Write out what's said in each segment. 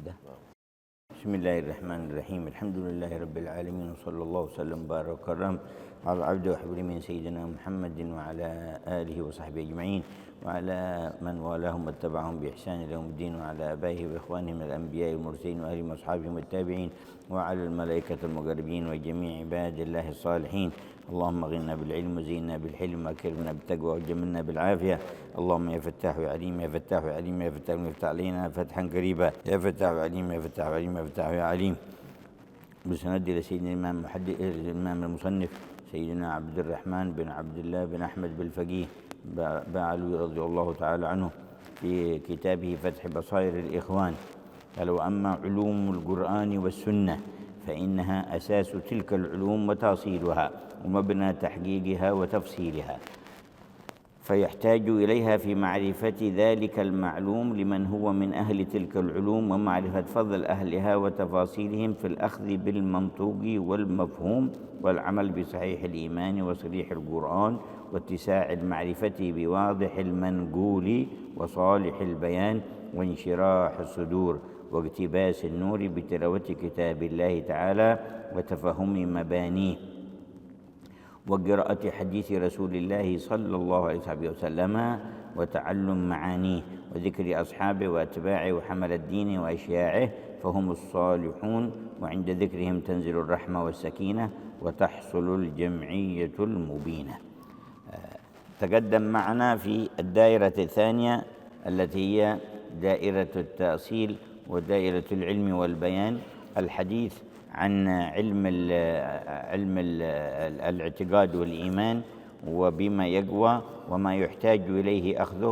وحده. بسم الله الرحمن الرحيم. الحمد لله رب العالمين، وصلى الله وسلم وبارك وكرم على عبده وحبيبه من سيدنا محمد وعلى آله وصحبه أجمعين، وعلى من والاهم واتبعهم بإحسان إلى يوم الدين، وعلى آبائه وإخوانهم الأنبياء والمرسلين وأهلهم وأصحابهم والتابعين، وعلى الملائكة المقربين وجميع عباد الله الصالحين. اللهم اغننا بالعلم وزينا بالحلم واكرمنا بالتقوى وجملنا بالعافية. اللهم يا فتاح يا عليم، يا فتاح يا عليم، يا فتاح يفتح علينا فتحا قريبا، يا فتاح يا عليم، يا فتاح يا عليم، يا فتاح يا عليم. بسند إلى سيدنا الإمام المصنف سيدنا عبد الرحمن بن عبد الله بن أحمد بالفقيه بعلوي رضي الله تعالى عنه في كتابه فتح بصائر الإخوان قال: وأما علوم القرآن والسنة فإنها أساس تلك العلوم وتأصيلها ومبنى تحقيقها وتفصيلها، فيحتاج إليها في معرفة ذلك المعلوم لمن هو من أهل تلك العلوم، ومعرفة فضل أهلها وتفاصيلهم في الأخذ بالمنطوق والمفهوم والعمل بصحيح الإيمان وصريح القرآن، واتساع المعرفة بواضح المنقول وصالح البيان، وانشراح الصدور واقتباس النور بتلاوة كتاب الله تعالى وتفهم مبانيه، وقراءة حديث رسول الله صلى الله عليه وسلم وتعلم معانيه، وذكر أصحابه وأتباعه وحمل الدين وأشياعه، فهم الصالحون، وعند ذكرهم تنزل الرحمة والسكينة وتحصل الجمعية المبينة. تقدم معنا في الدائرة الثانية التي هي دائرة التأصيل ودائرة العلم والبيان، الحديث عن علم الاعتقاد والإيمان، وبما يقوى وما يحتاج إليه أخذه،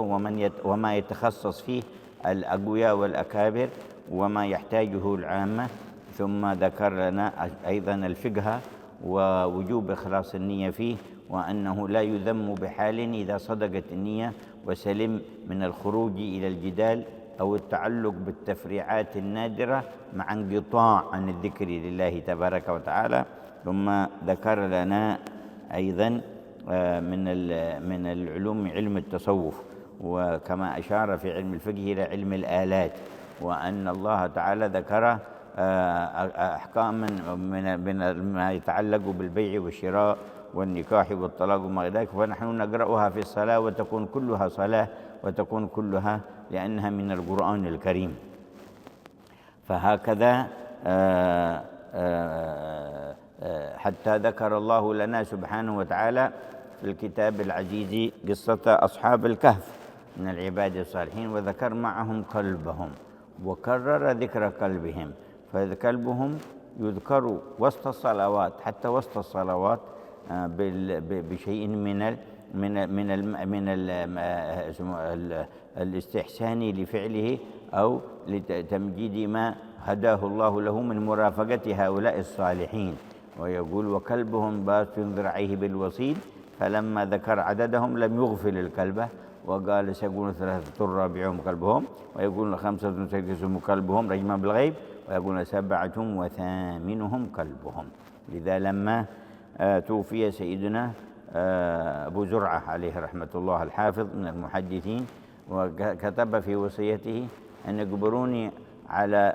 وما يتخصص فيه الأقوياء والأكابر وما يحتاجه العامة. ثم ذكر لنا أيضا الفقه ووجوب إخلاص النية فيه، وأنه لا يذم بحال إذا صدقت النية وسلم من الخروج إلى الجدال أو التعلق بالتفريعات النادرة مع انقطاع عن الذكر لله تبارك وتعالى. ثم ذكر لنا أيضا من العلوم علم التصوف، وكما أشار في علم الفقه إلى علم الآلات، وأن الله تعالى ذكر أحكام من ما يتعلق بالبيع والشراء والنكاح والطلاق وما ذلك، فنحن نقرأها في الصلاة وتكون كلها صلاة وتكون كلها لأنها من القرآن الكريم. فهكذا حتى ذكر الله لنا سبحانه وتعالى في الكتاب العزيز قصة أصحاب الكهف من العباد الصالحين، وذكر معهم كلبهم وكرر ذكر كلبهم، فكلبهم يذكر وسط الصلوات، حتى وسط الصلوات بشيء من الاستحسان لفعله أو لتمجيد ما هداه الله له من مرافقة هؤلاء الصالحين. ويقول: وكلبهم باسط ذراعيه بالوصيد، فلما ذكر عددهم لم يغفل الكلبة، وقال: سيقول 3 رابعهم كلبهم، ويقول 5 سيقسم كلبهم رجما بالغيب، ويقول 7 وثامنهم كلبهم. لذا لما توفي سيدنا أبو زرعة عليه رحمة الله الحافظ من المحدثين، وكتب في وصيته أن يقبروني على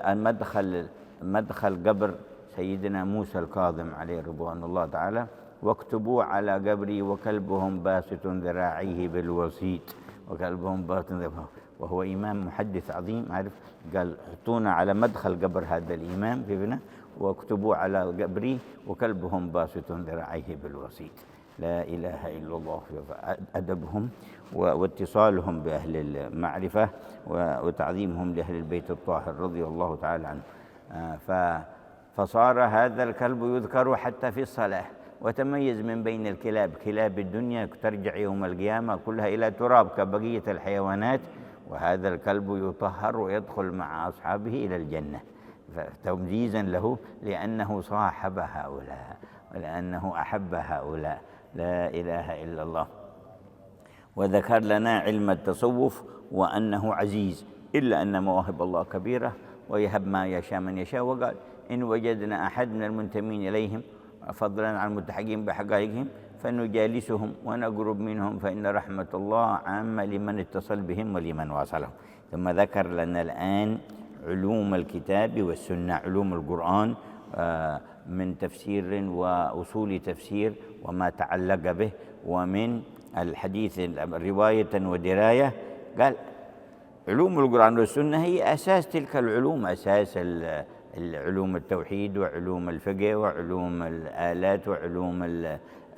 مدخل قبر سيدنا موسى الكاظم عليه رضوان الله تعالى، واكتبوا على قبري: وكلبهم باسط ذراعيه بالوسيط. وكلبهم باسط، وهو إمام محدث عظيم، عارف، قال: حطونا على مدخل قبر هذا الإمام في بنا، واكتبوا على قبري: وكلبهم باسط ذراعيه بالوسيط. لا إله إلا الله. أدبهم واتصالهم بأهل المعرفة وتعظيمهم لأهل البيت الطاهر رضي الله تعالى عنه. فصار هذا الكلب يذكر حتى في الصلاة، وتميز من بين الكلاب. كلاب الدنيا ترجع يوم القيامة كلها إلى تراب كبقية الحيوانات، وهذا الكلب يطهر ويدخل مع أصحابه إلى الجنة، تمييزا له لأنه صاحب هؤلاء ولأنه أحب هؤلاء. لا إله إلا الله. وذكر لنا علم التصوف وأنه عزيز، إلا أن مواهب الله كبيرة ويهب ما يشاء من يشاء. وقال: إن وجدنا أحد من المنتمين إليهم فضلا عن المتحقين بحقائقهم فنجالسهم ونقرب منهم، فإن رحمة الله عامة لمن اتصل بهم ولمن واصلهم. ثم ذكر لنا الآن علوم الكتاب والسنة، علوم القرآن من تفسير وأصول تفسير وما تعلق به، ومن الحديث رواية ودراية. قال علوم القرآن والسنة هي أساس تلك العلوم، أساس علوم التوحيد وعلوم الفقه وعلوم الآلات وعلوم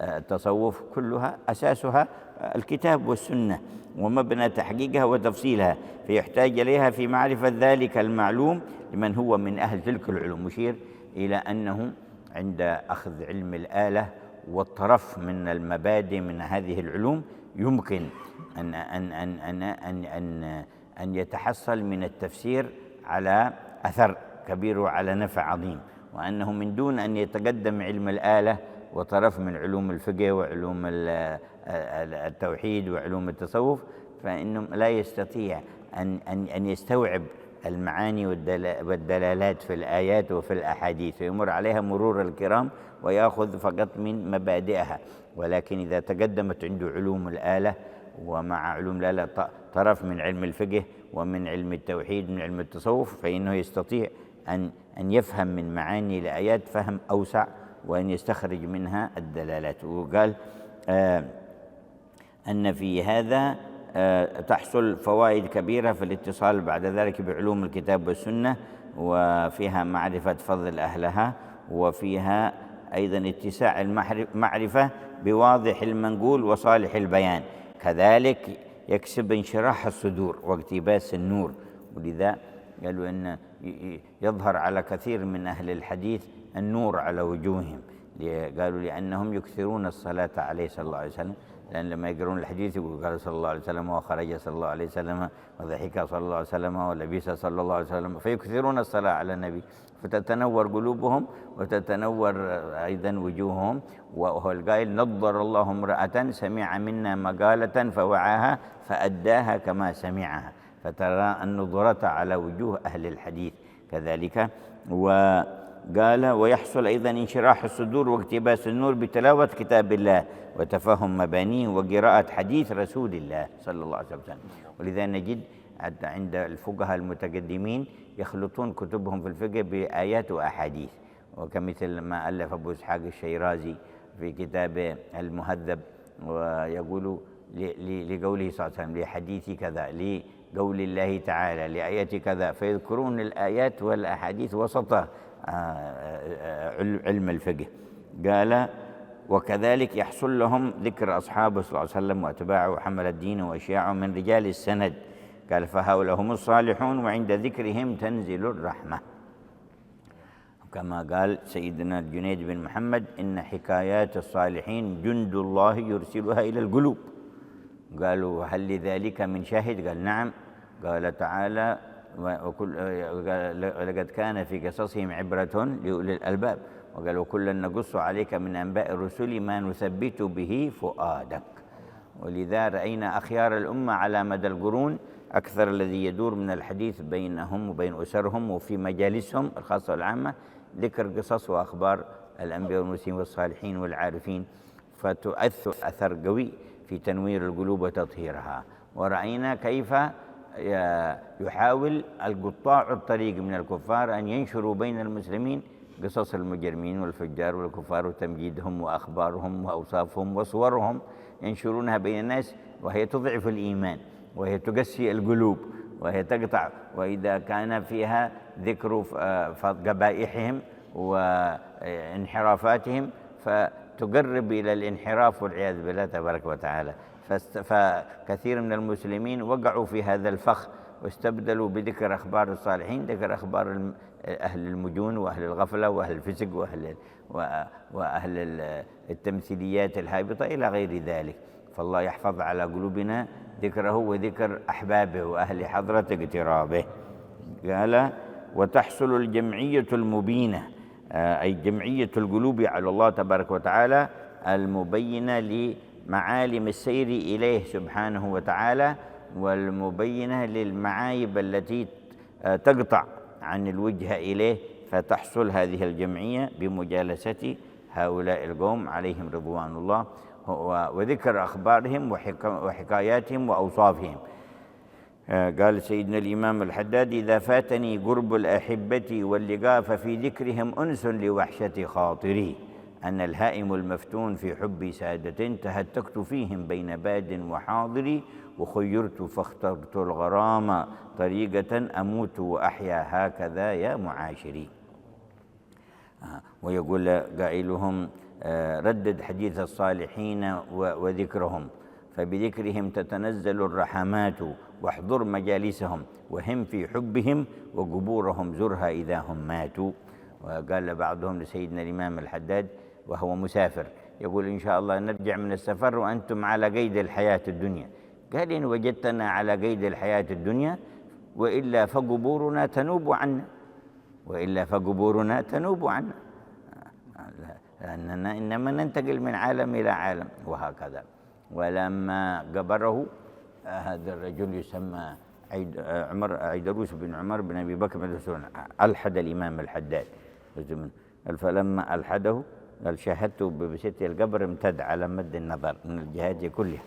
التصوف، كلها أساسها الكتاب والسنة ومبنى تحقيقها وتفصيلها، فيحتاج إليها في معرفة ذلك المعلوم لمن هو من أهل تلك العلوم. مشير إلى أنه عند أخذ علم الآلة والطرف من المبادئ من هذه العلوم يمكن أن يتحصل من التفسير على أثر كبير وعلى نفع عظيم، وأنه من دون أن يتقدم علم الآلة وطرف من علوم الفقه وعلوم التوحيد وعلوم التصوف فإنه لا يستطيع أن يستوعب المعاني والدلالات في الآيات وفي الأحاديث، ويمر عليها مرور الكرام ويأخذ فقط من مبادئها. ولكن إذا تقدمت عنده علوم الآلة ومع علوم الآلة طرف من علم الفقه ومن علم التوحيد من علم التصوف، فإنه يستطيع أن يفهم من معاني الآيات فهم أوسع وأن يستخرج منها الدلالات. وقال أن في هذا تحصل فوائد كبيرة في الاتصال بعد ذلك بعلوم الكتاب والسنة، وفيها معرفة فضل أهلها، وفيها أيضا اتساع المعرفة بواضح المنقول وصالح البيان، كذلك يكسب انشراح الصدور واقتباس النور. ولذا قالوا أن يظهر على كثير من أهل الحديث النور على وجوههم، قالوا لأنهم يكثرون الصلاة عليه صلى الله عليه وسلم، لأن لما يقرون الحديث يقول قال صلى الله عليه وسلم وخرج صلى الله عليه وسلم وضحك صلى الله عليه وسلم ولبس صلى الله عليه وسلم، فيكثرون الصلاة على النبي فتتنور قلوبهم وتتنور أيضا وجوههم. وهو القائل نضر الله امرأة سمع منا مقالة فوعاها فأداها كما سمعها، فترى النظرة على وجوه أهل الحديث كذلك. وقال ويحصل أيضا انشراح الصدور واقتباس النور بتلاوة كتاب الله وتفهم مبانيه وقراءة حديث رسول الله صلى الله عليه وسلم. ولذا نجد عند الفقهاء المتقدمين يخلطون كتبهم في الفقه بآيات وأحاديث، وكمثل ما ألف أبو إسحاق الشيرازي في كتابه المهذب، ويقول لقوله صلى الله عليه وسلم لحديث كذا، لقول الله تعالى لآية كذا، فيذكرون الآيات والأحاديث وسط علم الفقه. قال وكذلك يحصل لهم ذكر أصحابه صلى الله عليه وسلم وأتباعه وحمل الدين وأشياعه من رجال السند. قال فهؤلاء هم الصالحون وعند ذكرهم تنزل الرحمة، كما قال سيدنا الجنيد بن محمد إن حكايات الصالحين جند الله يرسلها إلى القلوب. قالوا هل لذلك من شاهد؟ قال نعم. قال تعالى لقد كان في قصصهم عبرة لأولي الألباب. وقال وكلا نقص عليك من أنباء الرسل ما نثبت به فؤادك. ولذا رأينا أخيار الأمة على مدى القرون أكثر الذي يدور من الحديث بينهم وبين أسرهم وفي مجالسهم الخاصة والعامة ذكر قصص وأخبار الأنبياء والمرسلين والصالحين والعارفين، فتؤثر أثر قوي في تنوير القلوب وتطهيرها. ورأينا كيف يحاول القطاع الطريق من الكفار أن ينشروا بين المسلمين قصص المجرمين والفجار والكفار وتمجيدهم وأخبارهم وأوصافهم وصورهم، ينشرونها بين الناس وهي تضعف الإيمان وهي تقسي القلوب وهي تقطع، وإذا كان فيها ذكر قبائحهم وانحرافاتهم فتقرب إلى الانحراف والعياذ بالله تبارك وتعالى. فكثير من المسلمين وقعوا في هذا الفخ واستبدلوا بذكر أخبار الصالحين ذكر أخبار أهل المجون وأهل الغفلة وأهل الفسق وأهل التمثيليات الهابطة إلى غير ذلك. فالله يحفظ على قلوبنا ذكره وذكر أحبابه وأهل حضرة اقترابه. قال وتحصل الجمعية المبينة، أي جمعية القلوب على الله تبارك وتعالى المبينة لمعالم السير إليه سبحانه وتعالى، والمبينة للمعايب التي تقطع عن الوجهة إليه، فتحصل هذه الجمعية بمجالسة هؤلاء القوم عليهم رضوان الله وذكر أخبارهم وحكاياتهم وأوصافهم. قال سيدنا الإمام الحداد: إذا فاتني قرب الأحبة واللقاء ففي ذكرهم أنس لوحشة خاطري، أنا الهائم المفتون في حب سادة تهتكت فيهم بين باد وحاضري، وخيرت فاخترت الغرام طريقة أموت وأحيا هكذا يا معاشري. ويقول قائلهم: ردد حديث الصالحين وذكرهم، فبذكرهم تتنزل الرحمات، واحضر مجالسهم وهم في حبهم، وقبورهم زرها إذا هم ماتوا. وقال بعضهم لسيدنا الإمام الحداد وهو مسافر، يقول: إن شاء الله نرجع من السفر وأنتم على قيد الحياة الدنيا. قال: إن وجدتنا على قيد الحياة الدنيا وإلا فقبورنا تنوب عنا، وإلا فقبورنا تنوب عنا، لأننا إنما ننتقل من عالم إلى عالم وهكذا. ولما قبره هذا الرجل يسمى عيدروس بن عمر بن أبي بكر بن مسعود، ألحد الإمام الحداد، فلما ألحده قال: شاهدت بست القبر امتد على مد النظر من الجهات كلها،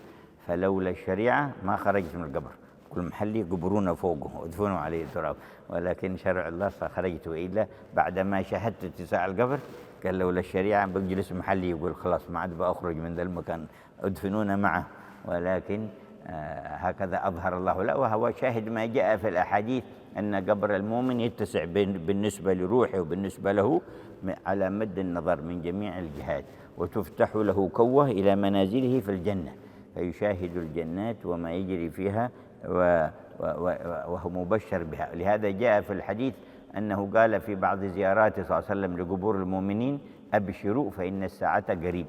فلولا الشريعة ما خرجت من القبر، كل محلي يقبرون فوقه ويدفنوا عليه التراب، ولكن شرع الله فخرجت، وإلا بعدما شاهدت اتساع القبر قال: لولا الشريعة بجلس محلي يقول خلاص ما عاد بأخرج من ذا المكان، ادفنونا معه. ولكن هكذا أظهر الله له، وهو شاهد ما جاء في الأحاديث أن قبر المؤمن يتسع بالنسبة لروحه وبالنسبة له على مد النظر من جميع الجهات، وتفتح له كوة إلى منازله في الجنة، فيشاهد الجنات وما يجري فيها وهو مبشر بها. لهذا جاء في الحديث أنه قال في بعض زياراته صلى الله عليه وسلم لقبور المؤمنين: أبشروا فإن الساعة قريب.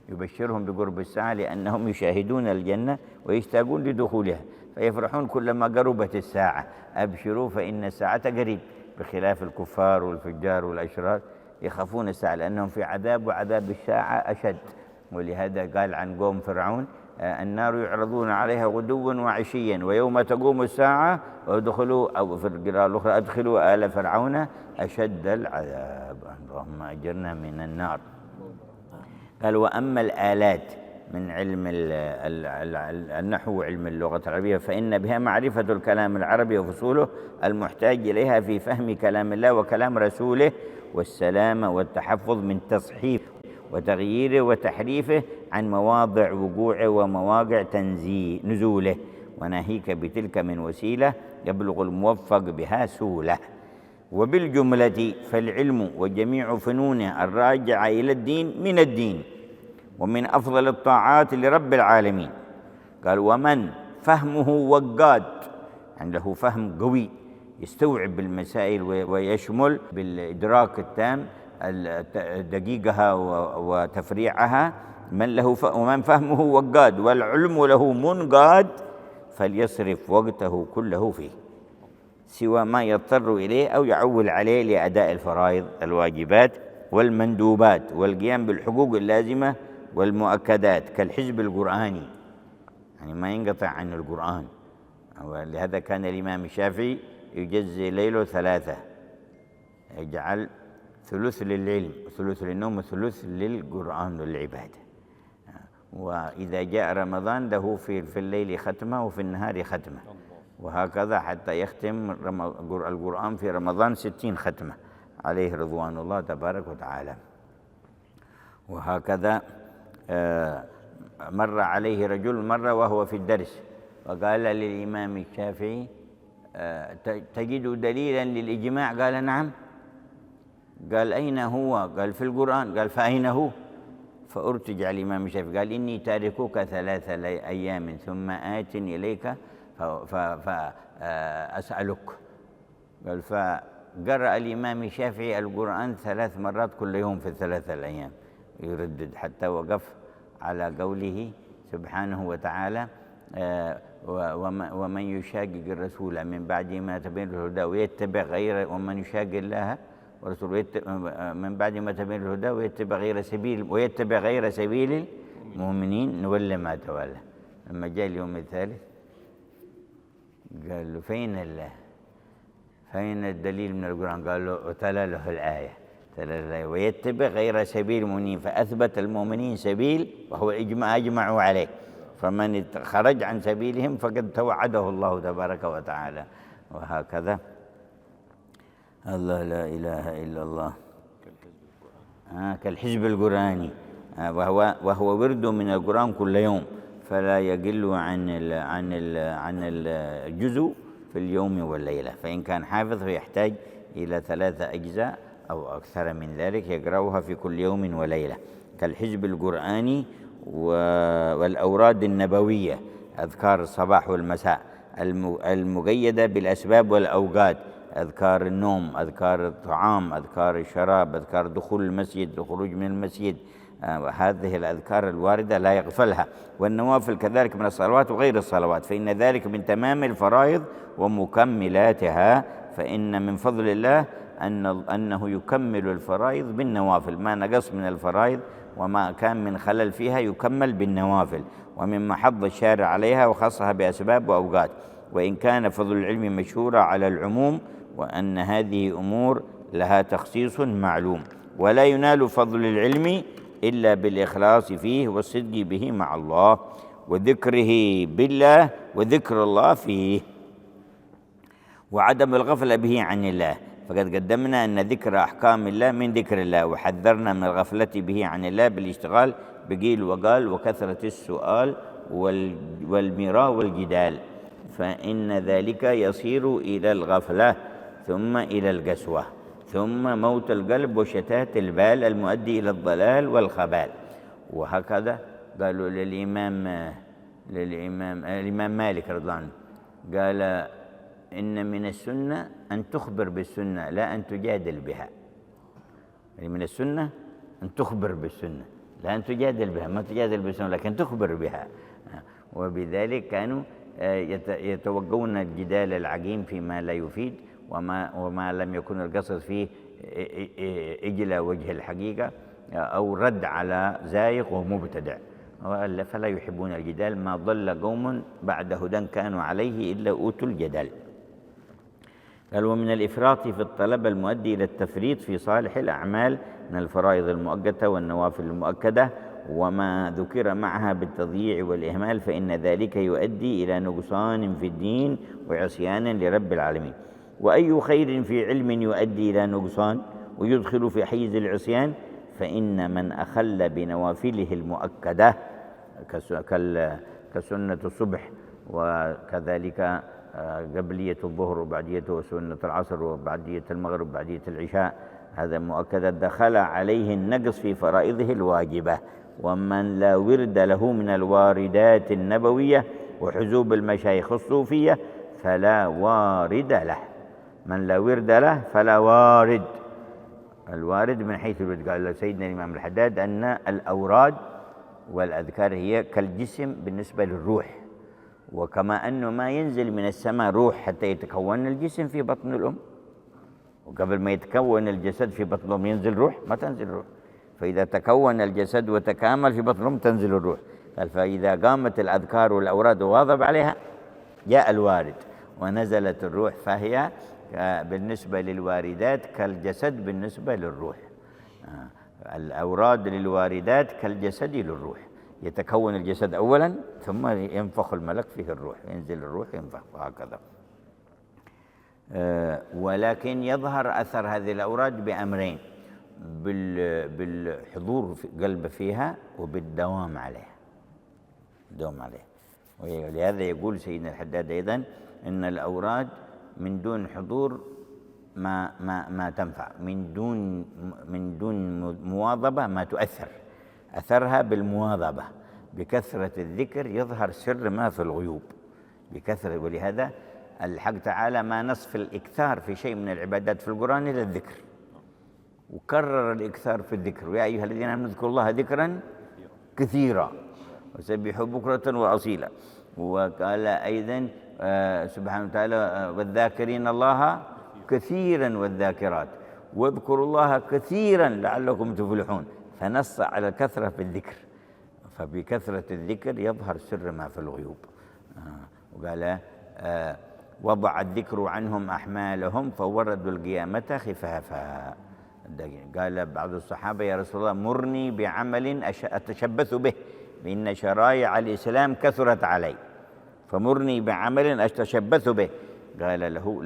يبشرهم بقرب الساعة لأنهم يشاهدون الجنة ويشتاقون لدخولها، فيفرحون كلما قربت الساعة. أبشروا فإن الساعة قريب، بخلاف الكفار والفجار والأشرار يخافون الساعة لأنهم في عذاب، وعذاب الساعة أشد. ولهذا قال عن قوم فرعون: النار يعرضون عليها غدوا وعشيا ويوم تقوم الساعة وادخلوا، أو في القراءة الأخرى: أدخلوا آل فرعون أشد العذاب. اللهم أجرنا من النار. قال: وأما الآلات من علم النحو وعلم اللغة العربية فإن بها معرفة الكلام العربي وفصوله المحتاج إليها في فهم كلام الله وكلام رسوله، والسلامة والتحفظ من تصحيف وتغييره وتحريفه عن مواضع وقوعه ومواقع نزوله، وناهيك بتلك من وسيلة يبلغ الموفق بها سولة. وبالجملة فالعلم وجميع فنونه الراجعة إلى الدين من الدين، ومن أفضل الطاعات لرب العالمين. قال: ومن فهمه وقاد، عنده فهم قوي يستوعب المسائل ويشمل بالإدراك التام دقيقها وتفريعها، ومن فهمه وقاد والعلم له منقاد، فليصرف وقته كله فيه سوى ما يضطر إليه أو يعول عليه لأداء الفرائض الواجبات والمندوبات والقيام بالحقوق اللازمة والمؤكدات كالحزب القرآني، يعني ما ينقطع عن القرآن. ولهذا كان الإمام الشافعي يجزي ليله 3، يجعل ثلث للعلم وثلث للنوم وثلث للقرآن والعبادة. وإذا جاء رمضان له في الليل ختمة وفي النهار ختمة، وهكذا حتى يختم القرآن في رمضان 60 ختمة عليه رضوان الله تبارك وتعالى. وهكذا مر عليه رجل مرة وهو في الدرس وقال للإمام الشافعي: تجد دليلا للإجماع؟ قال: نعم. قال: أين هو؟ قال: في القرآن. قال: فأين هو؟ فأرتجع الإمام الشافعي قال: إني تاركك 3 أيام ثم آت إليك فأسألك. قال: فقرأ الإمام الشافعي القرآن 3 مرات كل يوم في ال3 الأيام يردد، حتى وقف على قوله سبحانه وتعالى: ومن يشاقق الرسول من بعد ما تبين له الهدى ويتبع غير، ومن يشاقق الله ورسوله من بعد ما تبين له الهدى ويتبع غير سبيل المؤمنين نولى ما تولى. لما جاء اليوم الثالث قال له: فين الدليل من القرآن؟ قال له: تلا له الآية ويتبع غير سبيل المؤمنين، فأثبت المؤمنين سبيل وهو أجمعوا عليه، فمن خرج عن سبيلهم فقد توعده الله تبارك وتعالى. وهكذا الله لا إله إلا الله. كالحزب القرآني، وهو ورد من القرآن كل يوم، فلا يقل عن الجزء في اليوم والليلة. فإن كان حافظ فيحتاج إلى 3 أجزاء أو أكثر من ذلك يقرأها في كل يوم وليلة، كالحزب القرآني والأوراد النبوية، أذكار الصباح والمساء المقيدة بالأسباب والأوقات، أذكار النوم، أذكار الطعام، أذكار الشراب، أذكار دخول المسجد، الخروج من المسجد، هذه الأذكار الواردة لا يغفلها. والنوافل كذلك من الصلوات وغير الصلوات، فإن ذلك من تمام الفرائض ومكملاتها. فإن من فضل الله أنه يكمل الفرائض بالنوافل، ما نقص من الفرائض وما كان من خلل فيها يكمل بالنوافل، ومما حض الشارع عليها وخصها بأسباب وأوقات. وإن كان فضل العلم مشهورا على العموم، وأن هذه أمور لها تخصيص معلوم، ولا ينال فضل العلم إلا بالإخلاص فيه والصدق به مع الله، وذكره بالله وذكر الله فيه، وعدم الغفلة به عن الله. فقد قدمنا أن ذكر أحكام الله من ذكر الله، وحذرنا من الغفلة به عن الله بالاشتغال بقيل وقال وكثرة السؤال والمراء والجدال، فإن ذلك يصير إلى الغفلة ثم إلى القسوة ثم موت القلب وشتات البال المؤدي إلى الضلال والخبال. وهكذا قالوا الإمام مالك رضي الله عنه قال إن من السنة أن تخبر بالسنة لا أن تجادل بها. يعني من السنة أن تخبر بالسنة لا أن تجادل بها، ما تجادل بالسنة لكن تخبر بها. وبذلك كانوا يتوقون الجدال العقيم فيما لا يفيد وما لم يكن القصد فيه إجلى وجه الحقيقة أو رد على زايغ ومبتدع، فلا يحبون الجدال. ما ضل قوم بعد هدى كانوا عليه إلا أوتوا الجدال. قال ومن الإفراط في الطلب المؤدي إلى التفريط في صالح الأعمال من الفرائض المؤقتة والنوافل المؤكدة وما ذكر معها بالتضييع والإهمال، فإن ذلك يؤدي إلى نقصان في الدين وعصيان لرب العالمين. وأي خير في علم يؤدي إلى نقصان ويدخل في حيز العصيان، فإن من أخل بنوافله المؤكدة كسنة الصبح وكذلك قبلية الظهر وبعديته وسنة العصر وبعدية المغرب وبعدية العشاء، هذا مؤكد دخل عليه النقص في فرائضه الواجبة. ومن لا ورد له من الواردات النبوية وحزوب المشايخ الصوفية فلا وارد له. من لا ورد له فلا وارد. الوارد من حيث الورد، قال سيدنا الإمام الحداد أن الأوراد والأذكار هي كالجسم بالنسبة للروح، وكما أنه ما ينزل من السماء روح حتى يتكون الجسم في بطن الأم، وقبل ما يتكون الجسد في بطن الأم ينزل روح؟ ما تنزل روح. فإذا تكون الجسد وتكامل في بطن الأم تنزل الروح. قال فإذا قامت الأذكار والأوراد وواظب عليها جاء الوارد ونزلت الروح، فهي بالنسبة للواردات كالجسد بالنسبة للروح. الأوراد للواردات كالجسد للروح، يتكون الجسد أولا ثم ينفخ الملك فيه الروح، ينزل الروح ينفخ، وهكذا. ولكن يظهر أثر هذه الأوراد بأمرين: بالحضور في قلب فيها وبالدوام عليها. الدوام عليها. ولهذا يقول سيدنا الحداد أيضا إن الأوراد من دون حضور ما تنفع، من دون مواظبة ما تؤثر. أثرها بالمواظبة، بكثرة الذكر يظهر سر ما في الغيوب بكثرة. ولهذا الحق تعالى ما نص في الإكثار في شيء من العبادات في القرآن إلا الذكر، وكرر الإكثار في الذكر: يا أيها الذين آمنوا اذكروا الله ذكرا كثيرا وسبحوا بكرة وأصيلا. وقال أيضا سبحانه وتعالى: والذاكرين الله كثيرا والذاكرات واذكروا الله كثيرا لعلكم تفلحون. فنص على الكثرة في الذكر، فبكثرة الذكر يظهر سر ما في الغيوب. وقال: وضع الذكر عنهم أحمالهم فوردوا القيامة خفافا. قال بعض الصحابة: يا رسول الله مرني بعمل أتشبث به فإن شرائع الإسلام كثرت علي فمرني بعمل أتشبث به. قال له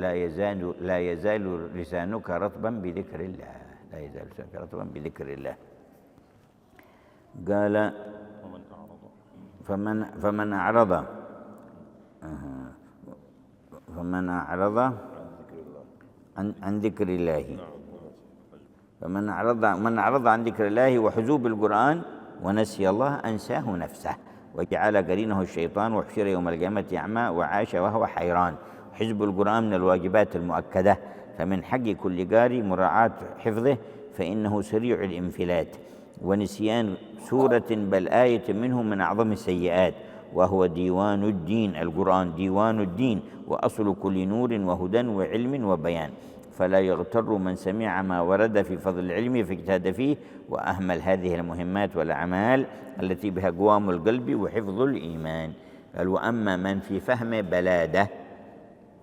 لا يزال لسانك رطبا بذكر الله، لا يزال لسانك رطبا بذكر الله. قال فمن أعرض عن ذكر الله، من أعرض عن ذكر الله وحزوب القرآن ونسي الله أنساه نفسه وجعل قرينه الشيطان وحشر يوم القيامة أعمى وعاش وهو حيران. حزب القرآن من الواجبات المؤكدة، فمن حق كل قارئ مراعاة حفظه، فإنه سريع الانفلات، ونسيان سورة بل آية منه من أعظم السيئات، وهو ديوان الدين. القرآن ديوان الدين وأصل كل نور وهدى وعلم وبيان، فلا يغتر من سمع ما ورد في فضل العلم فاجتهد فيه وأهمل هذه المهمات والأعمال التي بها قوام القلب وحفظ الإيمان. قال وأما من في فهم بلادة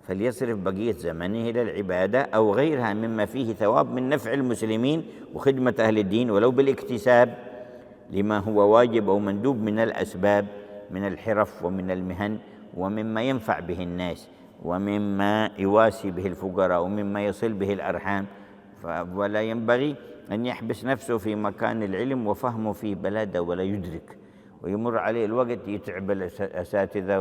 فليصرف بقية زمنه إلى العبادة أو غيرها مما فيه ثواب من نفع المسلمين وخدمة أهل الدين، ولو بالاكتساب لما هو واجب أو مندوب من الأسباب، من الحرف ومن المهن، ومما ينفع به الناس، ومما يواسي به الفقراء، ومما يصل به الأرحام. ولا ينبغي أن يحبس نفسه في مكان العلم وفهمه في بلده ولا يدرك، ويمر عليه الوقت يتعب الأساتذة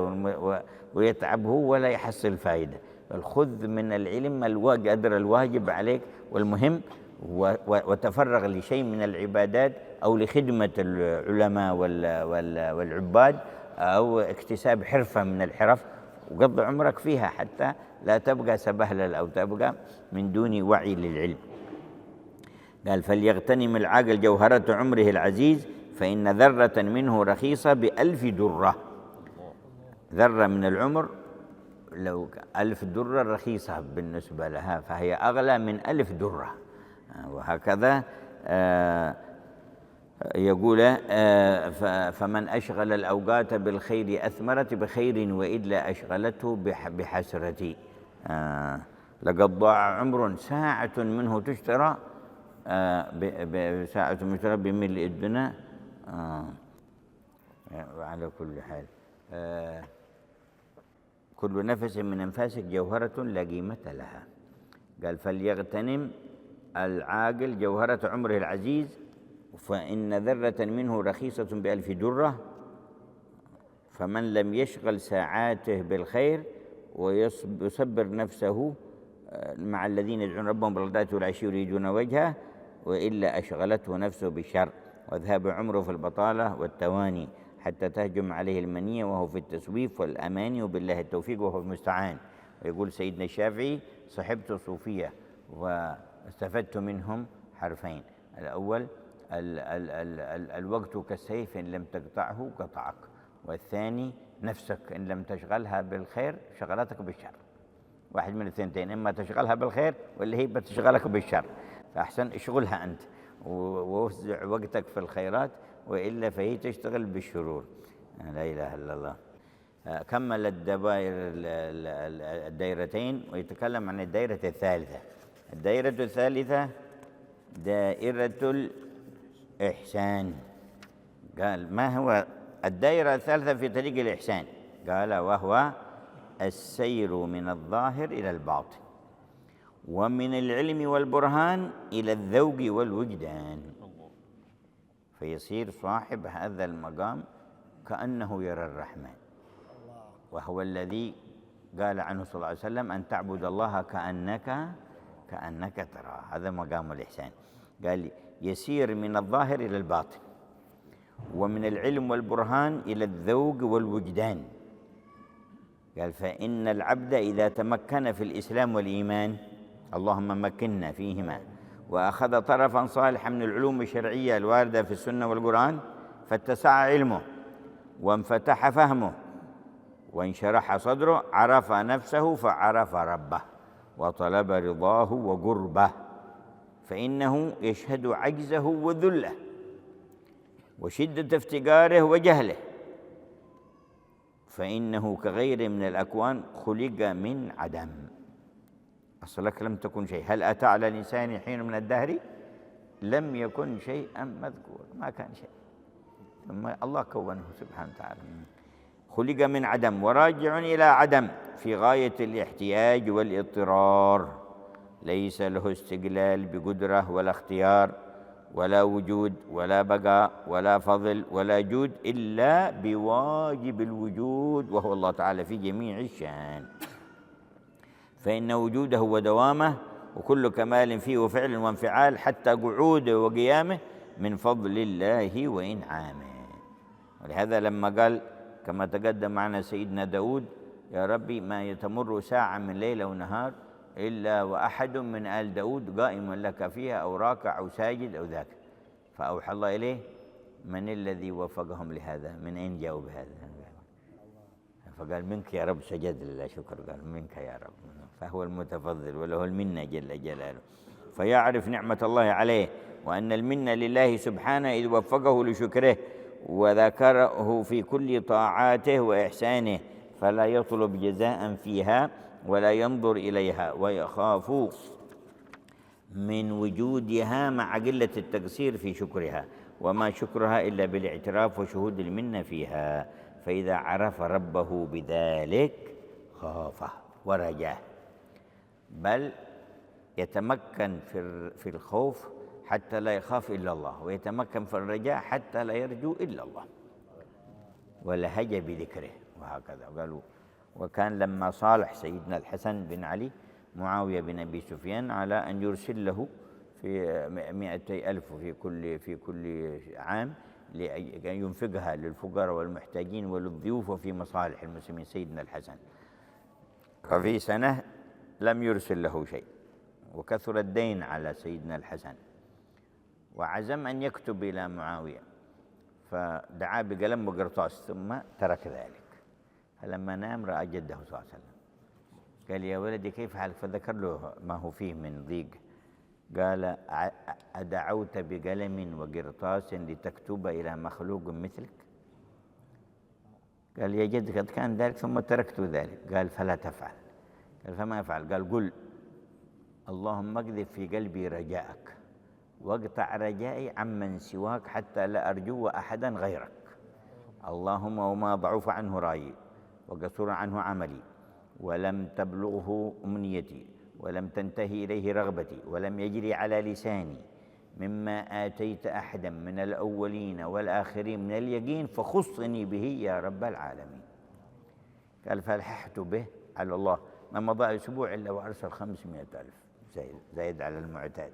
ويتعب هو ولا يحصل فائدة. بل خذ من العلم قدر الواجب عليك والمهم، وتفرغ لشيء من العبادات أو لخدمة العلماء والعباد أو اكتساب حرفة من الحرف، وقضي عمرك فيها حتى لا تبقى سبهلل أو تبقى من دون وعي للعلم. قال فليغتنم العاقل جوهرة عمره العزيز، فإن ذرة منه رخيصة ب1000 درة. ذرة من العمر لو 1000 درة رخيصة بالنسبة لها، فهي أغلى من 1000 درة. وهكذا يقول فمن أشغل الأوقات بالخير أثمرت بخير وإلا أشغلته بحسرة. لقد ضاع عمر ساعة منه تشترى ساعة تشترى بملء الدنيا. وعلى كل حال كل نفس من أنفاسك جوهرة لا قيمة لها. قال فليغتنم العاقل جوهرة عمره العزيز، فإن ذرة منه رخيصة ب1000 درة. فمن لم يشغل ساعاته بالخير ويصبر نفسه مع الذين يدعون ربهم بالغداة والعشي يريدون وجهه، وإلا أشغلته نفسه بالشر وذهب عمره في البطالة والتواني حتى تهجم عليه المنية وهو في التسويف والأماني، وبالله التوفيق وهو المستعان. ويقول سيدنا الشافعي صحبت صوفية واستفدت منهم حرفين: الأول الوقت كالسيف إن لم تقطعه قطعك، والثاني نفسك إن لم تشغلها بالخير شغلتك بالشر. واحد من الثنتين، إما تشغلها بالخير واللي هي بتشغلك بالشر، فأحسن اشغلها أنت ووزع وقتك في الخيرات، وإلا فهي تشتغل بالشرور. لا إله إلا الله. كمل الدائرتين ويتكلم عن الدائرة الثالثة. الدائرة الثالثة دائرة الإحسان. قال ما هو الدائرة الثالثة في طريق الإحسان؟ قال وهو السير من الظاهر إلى الباطن، ومن العلم والبرهان إلى الذوق والوجدان، فيصير صاحب هذا المقام كأنه يرى الرحمن، وهو الذي قال عنه صلى الله عليه وسلم أن تعبد الله كأنك تراه. هذا مقام الإحسان. قال يسير من الظاهر إلى الباطن، ومن العلم والبرهان إلى الذوق والوجدان. قال فإن العبد إذا تمكن في الإسلام والإيمان، اللهم مكننا فيهما، وأخذ طرفا صالحا من العلوم الشرعية الواردة في السنة والقرآن، فاتسع علمه وانفتح فهمه وانشرح صدره، عرف نفسه فعرف ربه وطلب رضاه وقربه، فإنه يشهد عجزه وذله وشدة افتقاره وجهله، فإنه كغير من الأكوان خلق من عدم. أصلك لم تكن شيء. هل أتى على الإنسان حين من الدهر لم يكن شيئا مذكورا، ما كان شيء. ثم الله كونه سبحانه وتعالى. خلق من عدم وراجع إلى عدم في غاية الاحتياج والاضطرار، ليس له استقلال بقدرة ولا اختيار ولا وجود ولا بقاء ولا فضل ولا جود إلا بواجب الوجود وهو الله تعالى في جميع الشان، فإن وجوده ودوامه وكل كمال فيه وفعل وانفعال حتى قعوده وقيامه من فضل الله وإنعامه. ولهذا لما قال كما تقدم معنا سيدنا داود: يا ربي ما يتمر ساعة من ليلة ونهار إلا وأحد من آل داود قائم لك فيها أو راكع أو ساجد أو ذاك، فأوحى الله إليه: من الذي وفقهم لهذا؟ من أين جاءوا بهذا؟ فقال: منك يا رب، سجد لله شكر، قال: منك يا رب، فهو المتفضل وله المنة جل جلاله، فيعرف نعمة الله عليه وأن المنة لله سبحانه إذ وفقه لشكره وذكره في كل طاعاته وإحسانه، فلا يطلب جزاء فيها ولا ينظر إليها، ويخاف من وجودها مع قلة التقصير في شكرها، وما شكرها إلا بالاعتراف وشهود المنة فيها. فإذا عرف ربه بذلك خافه ورجاه، بل يتمكن في الخوف حتى لا يخاف إلا الله، ويتمكن في الرجاء حتى لا يرجو إلا الله، ولهج بذكره. وهكذا قالوا. وكان لما صالح سيدنا الحسن بن علي معاوية بن أبي سفيان على أن يرسل له في 200,000 في كل عام لينفقها للفقراء والمحتاجين وللضيوف وفي مصالح المسلمين سيدنا الحسن، ففي سنة لم يرسل له شيء، وكثر الدين على سيدنا الحسن، وعزم أن يكتب إلى معاوية، فدعا بقلم وقرطاس ثم ترك ذلك. فلما نام رأى جده صلى الله عليه وسلم، قال: يا ولدي كيف حالك؟ فذكر له ما هو فيه من ضيق. قال: أدعوت بقلم وقرطاس لتكتب إلى مخلوق مثلك؟ قال: يا جد قد كان ذلك ثم تركت ذلك. قال: فلا تفعل. قال: فما أفعل؟ قال: قل: اللهم اقذف في قلبي رجاءك واقطع رجائي عمن سواك حتى لا أرجو أحدا غيرك، اللهم وما ضعف عنه رأيي وقصر عنه عملي ولم تبلغه أمنيتي ولم تنتهي إليه رغبتي ولم يجري على لساني مما آتيت أحدا من الأولين والآخرين من اليقين فخصني به يا رب العالمين. قال: فالححت به على الله، ما مضى أسبوع إلا وأرسل 500,000 زايد على المعتاد.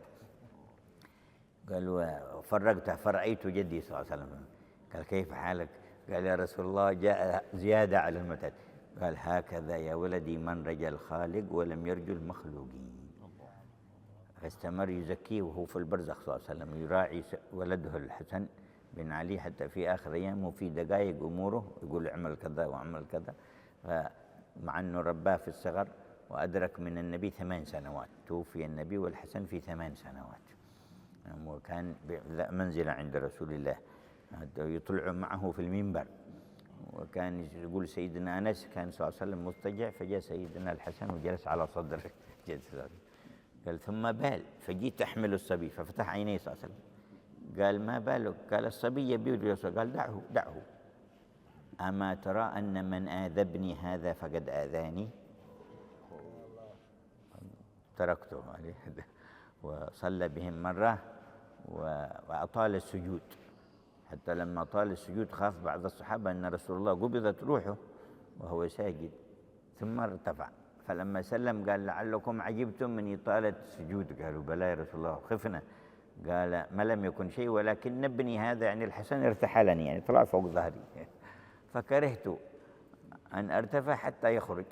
قال: فرقته فرأيت جدي صلى الله عليه وسلم. قال: كيف حالك؟ قال: يا رسول الله جاء زيادة على المعتاد. قال: هكذا يا ولدي من رجا الخالق ولم يرجو المخلوقين. فاستمر يزكيه وهو في البرزخ صلى الله عليه وسلم، يراعي ولده الحسن بن علي حتى في آخر أيامه في دقائق أموره، يقول: اعمل كذا واعمل كذا. فمع أنه رباه في الصغر وأدرك من النبي 8 سنوات، توفي النبي والحسن في 8 سنوات، وكان منزلة عند رسول الله يطلع معه في المنبر. وكان يقول سيدنا أنس كان صلى الله عليه وسلم مضطجع، فجاء سيدنا الحسن وجلس على صدره، قال: ثم بال، فجيت أحمل الصبي ففتح عينيه صلى الله عليه وسلم. قال: ما بالك؟ قال: الصبي يبي. قال: دعه. أما ترى أن من آذبني هذا فقد آذاني؟ تركته عليه وصلى بهم مرة وأطال السجود، حتى لما طال السجود خاف بعض الصحابة أن رسول الله قبضت روحه وهو ساجد، ثم ارتفع. فلما سلم قال: لعلكم عجبتم من إطالة السجود. قالوا: بلى يا رسول الله، خفنا. قال: ما لم يكن شيء، ولكن ابني هذا يعني الحسن ارتحلني، يعني طلع فوق ظهري، فكرهت أن أرتفع حتى يخرج،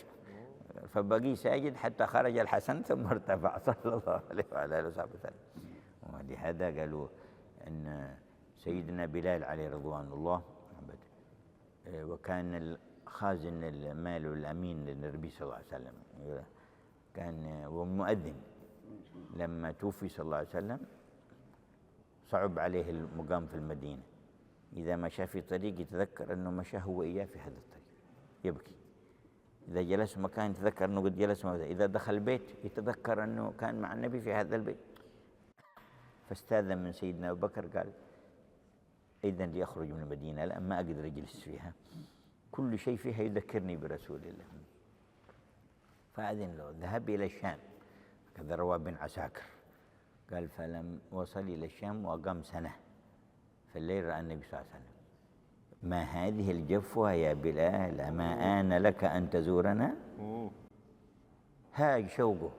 فبقي ساجد حتى خرج الحسن ثم ارتفع صلى الله عليه وعلى آله وصحبه وسلم. ولهذا قالوا أن سيدنا بلال عليه رضوان الله وكان خازن المال والأمين للنبي صلى الله عليه وسلم، كان ومؤذن. لما توفي صلى الله عليه وسلم صعب عليه المقام في المدينة، إذا مشى في طريق يتذكر أنه مشى هو إياه في هذا الطريق يبكي، إذا جلس مكان يتذكر أنه قد جلس معه، إذا دخل بيت يتذكر أنه كان مع النبي في هذا البيت. فاستاذن من سيدنا أبو بكر، قال: إذن ليخرج من المدينة الآن ما أقدر أجلس فيها، كل شيء فيها يذكرني برسول الله. فأذن له ذهب إلى الشام، كذا روى بن عساكر قال فلم وصل إلى الشام وأقام سنة، في الليل رأى النبي صلى الله عليه وسلم: ما هذه الجفوة يا بلال، أما آن لك أن تزورنا؟ هاج شوقه،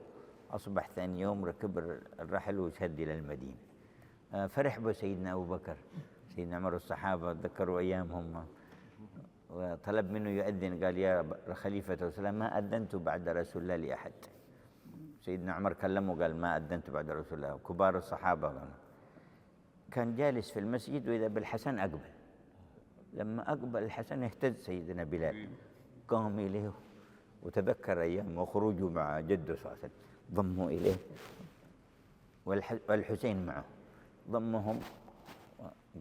أصبح ثاني يوم ركب الرحل وشد إلى المدينة. فرح به سيدنا أبو بكر، سيدنا عمر، والصحابة ذكروا أيامهم، وطلب منه يؤذن. قال: يا خليفة الإسلام ما أذنت بعد رسول الله لأحد. سيدنا عمر كلمه قال: ما أذنت بعد رسول الله. كبار الصحابة كان جالس في المسجد وإذا بالحسن أقبل. لما أقبل الحسن اهتز سيدنا بلال، قام إليه وتذكر أيام وخروجه مع جده صلى الله عليه وسلم، ضمه إليه والحسين معه، ضمهم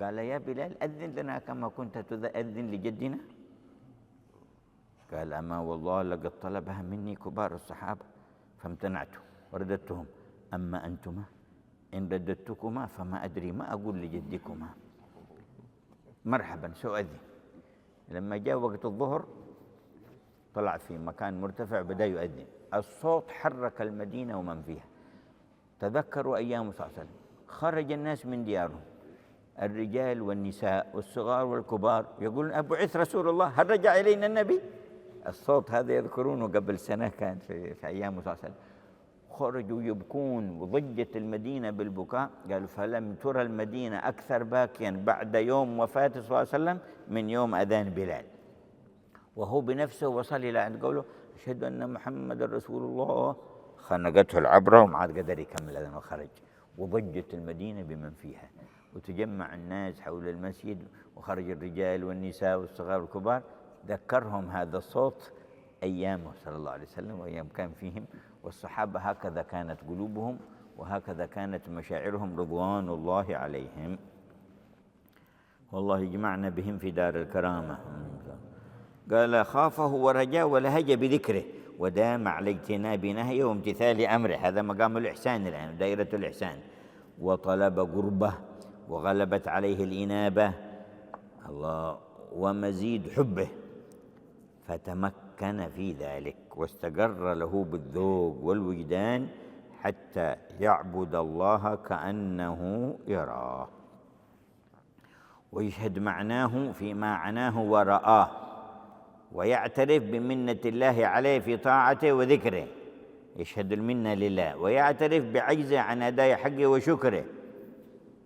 قال: يا بلال أذن لنا كما كنت تؤذن لجدنا. قال: أما والله لقد طلبها مني كبار الصحابة فامتنعت ورددتهم، أما أنتما إن رددتكما فما أدري ما أقول لجدكما. مرحبا سأؤذن. لما جاء وقت الظهر طلع في مكان مرتفع بدأ يؤذن، الصوت حرك المدينة ومن فيها. تذكروا أيام صلى الله عليه وسلم، خرج الناس من ديارهم، الرجال والنساء والصغار والكبار، يقولون: أبعث رسول الله، هل رجع إلينا النبي؟ الصوت هذا يذكرونه قبل سنة كان في أيام صلى الله عليه وسلم. خرجوا يبكون وضجت المدينة بالبكاء. قال: فلم ترى المدينة أكثر باكيا بعد يوم وفاة صلى الله عليه وسلم من يوم أذان بلال. وهو بنفسه وصل إلى عند قوله: أشهد أن محمد رسول الله، خنقته العبرة وما عاد قدر يكمل أذان وخرج. وضجت المدينة بمن فيها، وتجمع الناس حول المسجد، وخرج الرجال والنساء والصغار والكبار. ذكرهم هذا الصوت أيامه صلى الله عليه وسلم وأيام كان فيهم. والصحابة هكذا كانت قلوبهم وهكذا كانت مشاعرهم رضوان الله عليهم. والله جمعنا بهم في دار الكرامة. قال: خافه ورجاه ولهج بذكره ودام على اجتناب نهيه وامتثال أمره. هذا مقام الإحسان الآن، دائرة الإحسان. وطلب قربه وغلبت عليه الإنابة، الله، ومزيد حبه، فتمكن في ذلك واستقر له بالذوق والوجدان حتى يعبد الله كأنه يراه، ويشهد معناه فيما عناه ورآه، ويعترف بمنة الله عليه في طاعته وذكره، يشهد المنة لله، ويعترف بعجزه عن أداء حقه وشكره،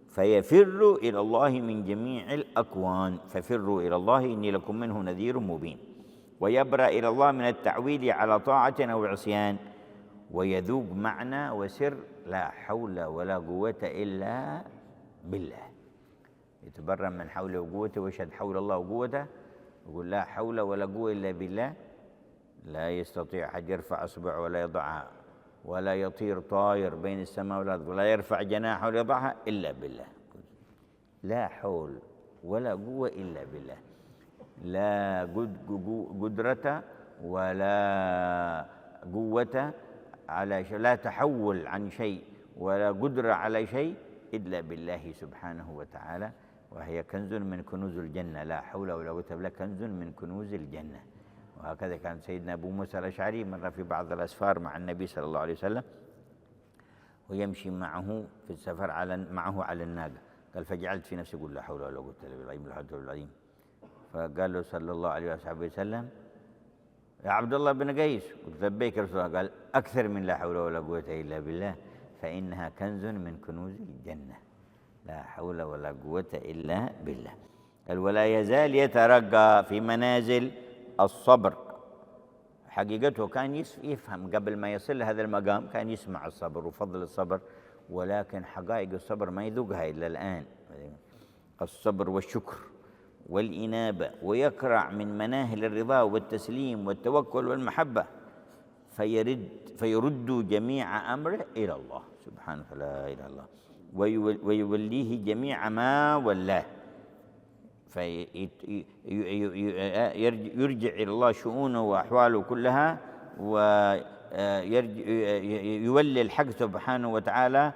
فيفر إلى الله من جميع الأكوان. ففروا إلى الله إني لكم منه نذير مبين. ويبرأ إلى الله من التعويل على طاعة أو عصيان، ويذوق معنى وسر لا حول ولا قوة إلا بالله. يتبرأ من حوله وقوته ويشهد حول الله وقوته، يقول لا حول ولا قوة إلا بالله. لا يستطيع أحد يرفع أصبعه ولا يضعها، ولا يطير طائر بين السماء والأرض، ولا يرفع جناحه ولا يضعها إلا بالله. لا حول ولا قوة إلا بالله. لا قدرة ولا قوة على شيء، لا تحول عن شيء ولا قدرة على شيء إلا بالله سبحانه وتعالى. وهي كنز من كنوز الجنة، لا حول ولا قوة إلا بالله، كنز من كنوز الجنة. وهكذا كان سيدنا أبو موسى الأشعري مر في بعض الأسفار مع النبي صلى الله عليه وسلم، ويمشي معه في السفر معه على الناقة. قال: فجعلت في نفسي أقول لا حول ولا قوة إلا بالله العظيم. فقال له صلى الله عليه وسلم: يا عبد الله بن قيس، قلت: لبيك يا رسول الله. قال: أكثر من لا حول ولا قوة إلا بالله، فإنها كنز من كنوز الجنة. لا حول ولا قوة إلا بالله. قال: ولا يزال يترقى في منازل الصبر. حقيقته كان يفهم قبل ما يصل لهذا المقام، كان يسمع الصبر وفضل الصبر، ولكن حقائق الصبر ما يذوقها إلا الآن. الصبر والشكر والإنابة، ويكرع من مناهل الرضا والتسليم والتوكل والمحبة، فيرد جميع أمره إلى الله سبحانه، لا إله إلا الله، ويوليه جميع ما ولاه، فيرجع إلى الله شؤونه وأحواله كلها، ويولي الحق سبحانه وتعالى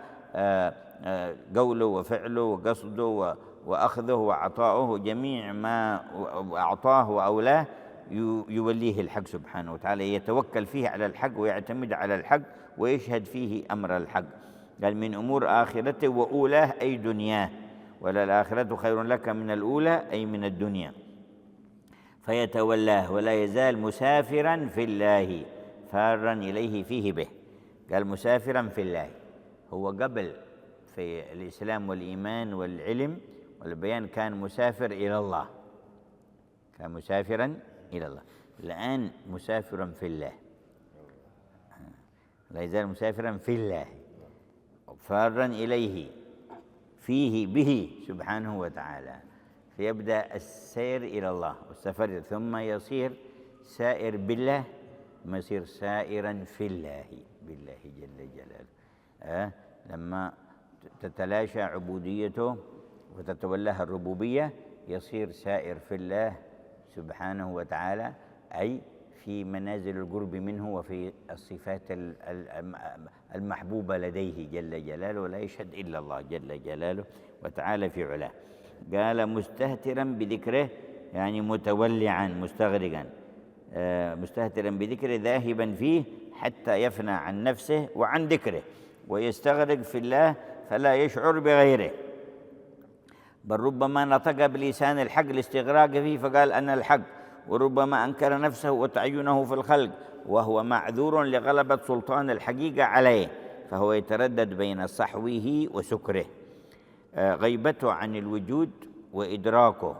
قوله وفعله وقصده وأخذه وعطاؤه، جميع ما أعطاه وأولاه يوليه الحق سبحانه وتعالى، يتوكل فيه على الحق ويعتمد على الحق ويشهد فيه أمر الحق. قال من أمور آخرته وأولاه أي دنياه، وللآخرة خير لك من الأولى أي من الدنيا. فيتولاه ولا يزال مسافرا في الله فارا إليه فيه به. قال مسافرا في الله، هو قبل في الإسلام والإيمان والعلم والبيان كان مسافر إلى الله، كان مسافرا إلى الله. الآن مسافرا في الله، لا يزال مسافرا في الله فارا إليه فيه به سبحانه وتعالى. فيبدأ السير إلى الله والسفر، ثم يصير سائر بالله، ثم يصير سائرا في الله بالله جل جلاله. لما تتلاشى عبوديته وتتولاها الربوبية يصير سائر في الله سبحانه وتعالى، أي في منازل القرب منه وفي الصفات المحبوبة لديه جل جلاله، ولا يشهد إلا الله جل جلاله وتعالى في علاه. قال مستهترا بذكره، يعني متولعا مستغرقا، مستهترا بذكره ذاهبا فيه حتى يفنى عن نفسه وعن ذكره ويستغرق في الله فلا يشعر بغيره، بل ربما نطق بلسان الحق الاستغراق فيه فقال أنا الحق، وربما أنكر نفسه وتعينه في الخلق وهو معذور لغلبة سلطان الحقيقة عليه، فهو يتردد بين صحوه وسكره. غيبته عن الوجود وإدراكه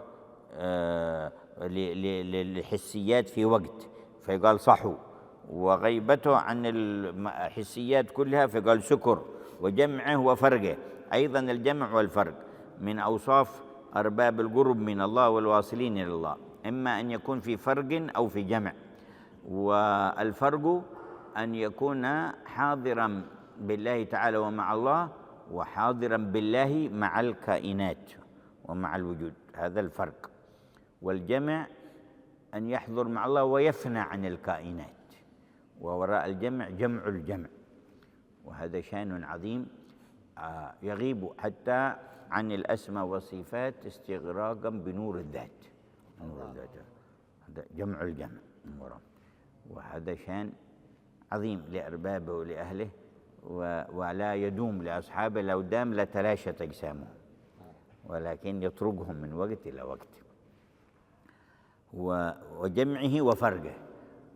للحسيات في وقت فيقال صحو، وغيبته عن الحسيات كلها فيقال سكر، وجمعه وفرقه. أيضا الجمع والفرق من أوصاف أرباب القرب من الله والواصلين إلى الله، إما أن يكون في فرق أو في جمع. والفرق أن يكون حاضرا بالله تعالى ومع الله، وحاضرا بالله مع الكائنات ومع الوجود، هذا الفرق. والجمع أن يحضر مع الله ويفنى عن الكائنات، ووراء الجمع جمع الجمع، وهذا شأن عظيم يغيب حتى عن الأسماء والصفات استغراقا بنور الذات. نور الذات هذا جمع الجمع، وهذا شأن عظيم لأربابه ولأهله، ولا يدوم لأصحابه، لو دام لتلاشت أجسامه، ولكن يطرقهم من وقت إلى وقت. وجمعه وفرقه،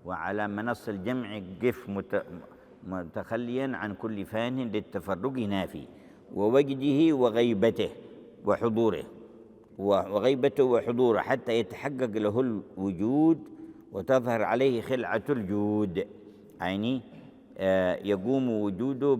وعلى منص الجمع قف متخليا عن كل فان للتفرق نافي، ووجده وغيبته وحضوره، وغيبته وحضوره حتى يتحقق له الوجود وتظهر عليه خلعة الجود، يعني يقوم وجوده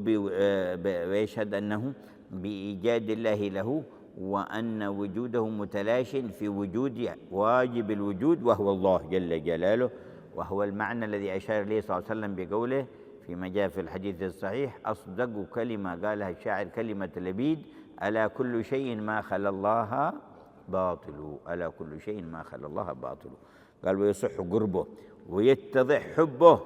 ويشهد أنه بإيجاد الله له، وأن وجوده متلاش في وجود واجب الوجود وهو الله جل جلاله. وهو المعنى الذي أشار إليه صلى الله عليه وسلم بقوله فيما جاء في الحديث الصحيح: أصدق كلمة قالها الشاعر كلمة لبيد: ألا كل شيء ما خلا الله باطل، ألا كل شيء ما خلا الله باطل. قال ويصح قربه ويتضح حبه،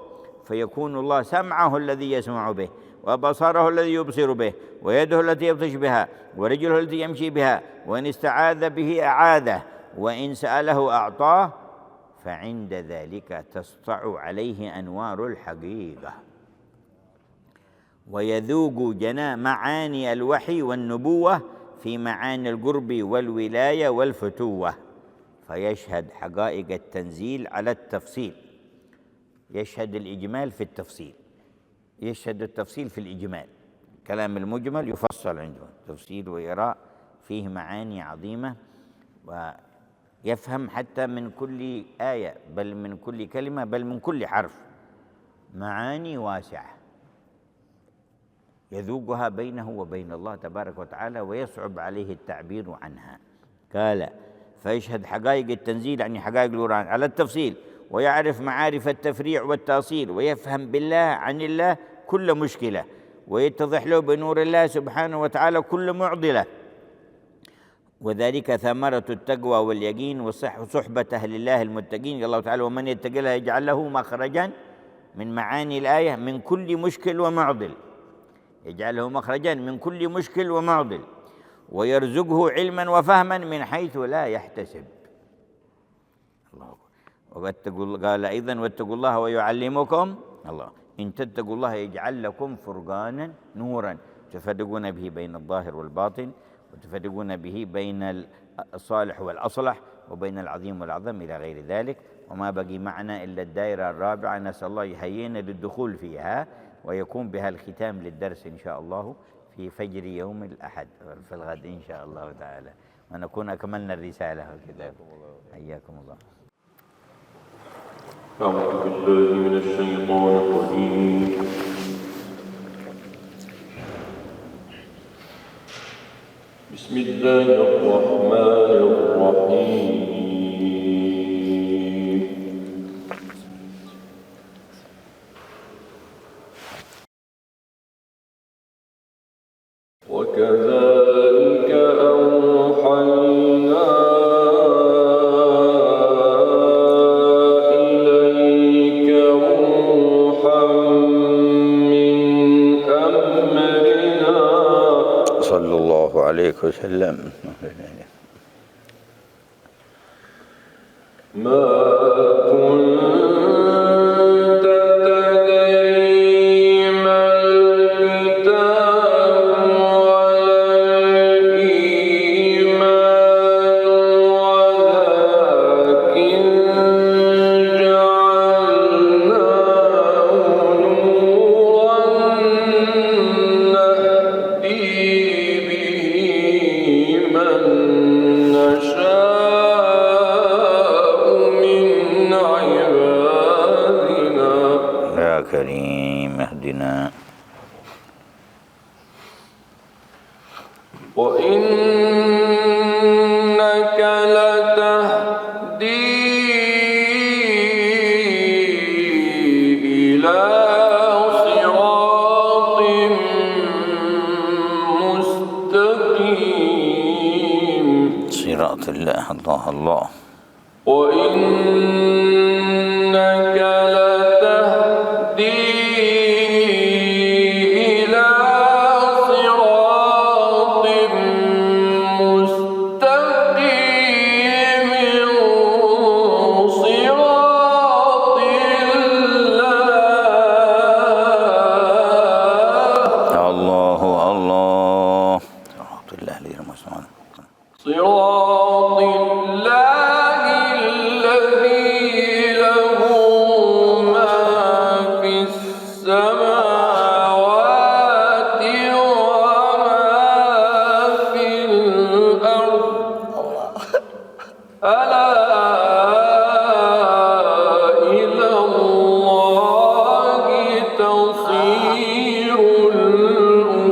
فيكون الله سمعه الذي يسمع به، وبصره الذي يبصر به، ويده التي يبطش بها، ورجله التي يمشي بها، وإن استعاذ به أعاذه، وإن سأله أعطاه، فعند ذلك تسطع عليه أنوار الحقيقة، ويذوق جنى معاني الوحي والنبوة في معاني القرب والولاية والفتوة، فيشهد حقائق التنزيل على التفصيل، يشهد الإجمال في التفصيل، يشهد التفصيل في الإجمال، كلام المجمل يفصل عنده تفصيل ويرى فيه معاني عظيمة، ويفهم حتى من كل آية، بل من كل كلمة، بل من كل حرف معاني واسعة يذوقها بينه وبين الله تبارك وتعالى، ويصعب عليه التعبير عنها. قال فيشهد حقائق التنزيل، يعني حقائق القرآن، على التفصيل، ويعرف معارف التفريع والتأصيل، ويفهم بالله عن الله كل مشكلة، ويتضح له بنور الله سبحانه وتعالى كل معضلة. وذلك ثمرة التقوى واليقين وصحبة أهل الله المتقين. قال الله تعالى: ومن يتق الله يجعل له مخرجا، من معاني الآية من كل مشكل ومعضل، يجعل له مخرجا من كل مشكل ومعضل. ويرزقه علما وفهما من حيث لا يحتسب. الله. قال أيضا واتقوا الله ويعلمكم الله. إن تتقوا الله يجعل لكم فرقانا نورا تفرقون به بين الظاهر والباطن، وتفرقون به بين الصالح والأصلح، وبين العظيم والأعظم إلى غير ذلك. وما بقي معنا إلا الدائرة الرابعة، نسأل الله يحيينا للدخول فيها، ويكون بها الختام للدرس إن شاء الله في فجر يوم الأحد في الغد إن شاء الله تعالى، ونكون أكملنا الرسالة وكذا. حياكم الله. أعوذ بالله من الشيطان الرجيم. بسم الله الرحمن الرحيم. وكذلك أوحينا إليك روحا من أمرنا صلى الله عليه وسلم. ما كنت تدري ما الكتاب ولا الإيمان، ولكن جعلناه نورا نهدي به من نشاء من عبادنا. يا كريم اهدنا. وإنك لتهدي إلى صراط مستقيم. صراط الله. الله الله. وإنك لتهدي إلى صراط مستقيم، صراط الله. الله الله. صراط الله المستعان. صراط الله الذي له ما في السماوات وما في الأرض. ألا إلى الله تصير الأمور.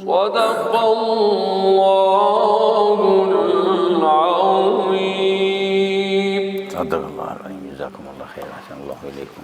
صدق الله العظيم. صدق الله العظيم. جزاكم الله خيرا. أحسن الله إليكم.